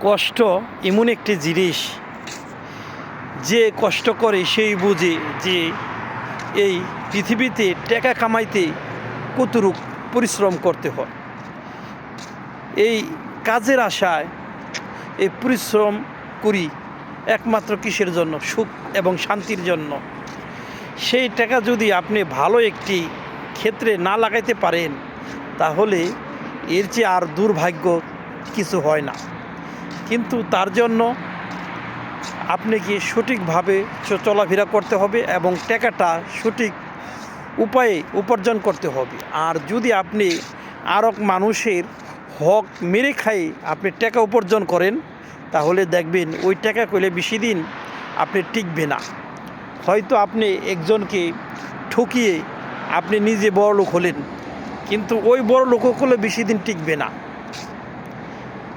কষ্ট এমন একটি জিনিস, যে কষ্ট করে সেই বুঝে যে এই পৃথিবীতে টাকা কামাইতে কতটুক পরিশ্রম করতে হয়। এই কাজের আশায় এই পরিশ্রম করি একমাত্র কিসের জন্য? সুখ এবং শান্তির জন্য। সেই টাকা যদি আপনি ভালো একটি ক্ষেত্রে না লাগাইতে পারেন, তাহলে এর চেয়ে আর দুর্ভাগ্য কিছু হয় না। কিন্তু তার জন্য আপনাকে সঠিকভাবে চলাফেরা করতে হবে এবং টাকাটা সঠিক উপায়ে উপার্জন করতে হবে। আর যদি আপনি আরও মানুষের হক মেরে খাই আপনি টাকা উপার্জন করেন, তাহলে দেখবেন ওই টাকা কইলে বেশি দিন আপনি টিকবে না। হয়তো আপনি একজনকে ঠকিয়ে আপনি নিজে বড় লোক হলেন, কিন্তু ওই বড় লোক হলে বেশি দিন টিকবে না।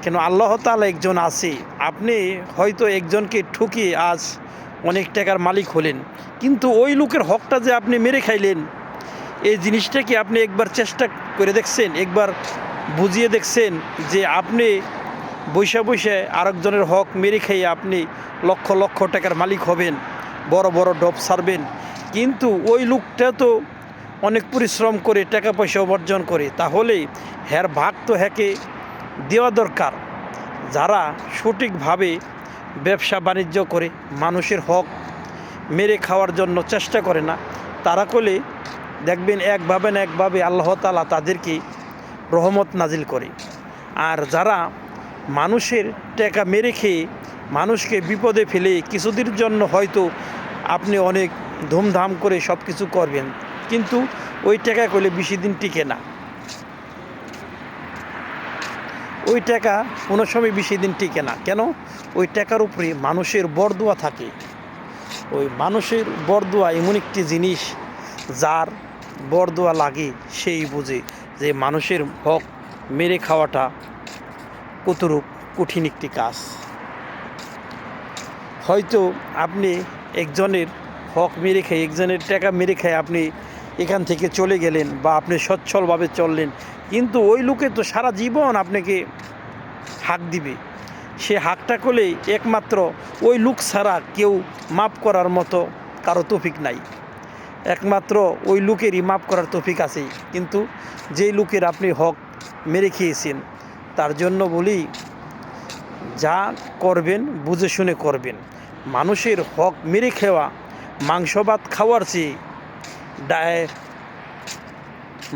কেন? আল্লাহ তাআলা একজন আছে। আপনি হয়তো একজনকে ঠকিয়ে আজ অনেক টাকার মালিক হলেন, কিন্তু ওই লোকের হকটা যে আপনি মেরে খাইলেন, এই জিনিসটা কি আপনি একবার চেষ্টা করে দেখছেন? একবার বুঝিয়ে দেখছেন যে আপনি বৈশা বৈশা আরেকজনের হক মেরে খাইয়ে আপনি লক্ষ লক্ষ টাকার মালিক হবেন, বড় বড় ডব ছাড়বেন? কিন্তু ওই লোকটা তো অনেক পরিশ্রম করে টাকা পয়সা উপার্জন করে, তাহলে হ্যার ভাগ তো হ্যাকে দেওয়া দরকার। যারা সঠিকভাবে ব্যবসা বাণিজ্য করে মানুষের হক মেরে খাওয়ার জন্য চেষ্টা করে না, তারা করলে দেখবেন একভাবে না একভাবে আল্লাহ তাআলা তাদেরকে রহমত নাজিল করে। আর যারা মানুষের টাকা মেরে খেয়ে মানুষকে বিপদে ফেলে কিছুদিনের জন্য হয়তো আপনি অনেক ধুমধাম করে সব কিছু করবেন, কিন্তু ওই টাকা করলে বেশি দিন টিকে না। ওই টাকা কোনো সময় বেশি দিন টিকে না। কেন? ওই টাকার উপরে মানুষের বরদোয়া থাকে। ওই মানুষের বরদোয়া এমন একটি জিনিস, যার বরদোয়া লাগে সেই বুঝে যে মানুষের হক মেরে খাওয়াটা কতটুক কঠিন একটি কাজ। হয়তো আপনি একজনের হক মেরে খেয়ে, একজনের টাকা মেরে খেয়ে আপনি এখান থেকে চলে গেলেন বা আপনি সচ্ছলভাবে চললেন, কিন্তু ওই লোকে তো সারা জীবন আপনাকে হাক দিবে। সে হাকটা করলে একমাত্র ওই লোক ছাড়া কেউ মাফ করার মতো কারো তৌফিক নাই। একমাত্র ওই লোকেরই মাফ করার তৌফিক আছে। কিন্তু যেই লোকের আপনি হক মেরে খেয়েছেন, তার জন্য বলি, যা করবেন বুঝে শুনে করবেন। মানুষের হক মেরে খাওয়া, মাংস ভাত খাওয়ার চেয়ে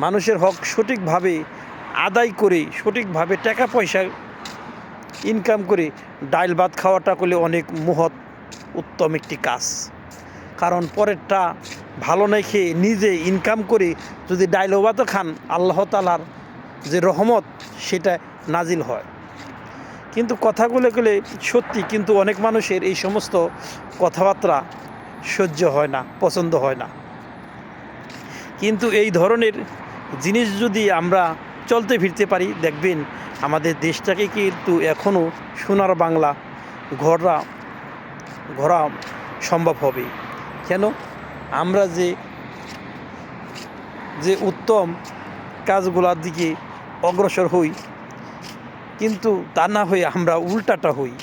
মানুষের হক সঠিকভাবে আদায় করে সঠিকভাবে টাকা পয়সা ইনকাম করে ডাইল ভাত খাওয়াটা করলে অনেক মহৎ উত্তম একটি কাজ। কারণ পরেরটা ভালো নাই খেয়ে নিজে ইনকাম করে যদি ডাইল ভাতও খান, আল্লাহ তাআলার যে রহমত সেটা নাজিল হয়। কিন্তু কথাগুলো গেলে সত্যি, কিন্তু অনেক মানুষের এই সমস্ত কথাবার্তা সহ্য হয় না, পছন্দ হয় না। কিন্তু এই ধরনের জিনিস যদি আমরা চলতে ফিরতে পারি, দেখবেন আমাদের দেশটাকে কিন্তু এখনও সোনার বাংলা গড়া সম্ভব হবে। কেন? আমরা যে উত্তম কাজগুলোর দিকে অগ্রসর হই, কিন্তু তা না হয়ে আমরা উল্টাটা হই।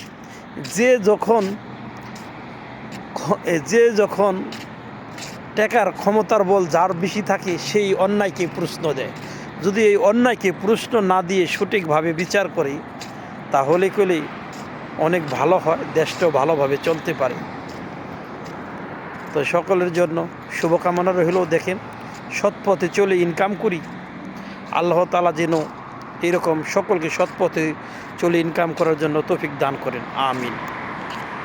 যে যখন টাকার ক্ষমতার বল যার বেশি থাকে, সেই অন্যায়কে প্রশ্ন দেয়। যদি এই অন্যায়কে প্রশ্ন না দিয়ে সঠিকভাবে বিচার করে, তাহলে কলে অনেক ভালো হয়, দেশটাও ভালোভাবে চলতে পারে। তো সকলের জন্য শুভকামনা রইল। দেখেন, সৎপথে চলে ইনকাম করি। আল্লাহ তাআলা যেন এরকম সকলকে সৎপথে চলে ইনকাম করার জন্য তৌফিক দান করেন। আমিন।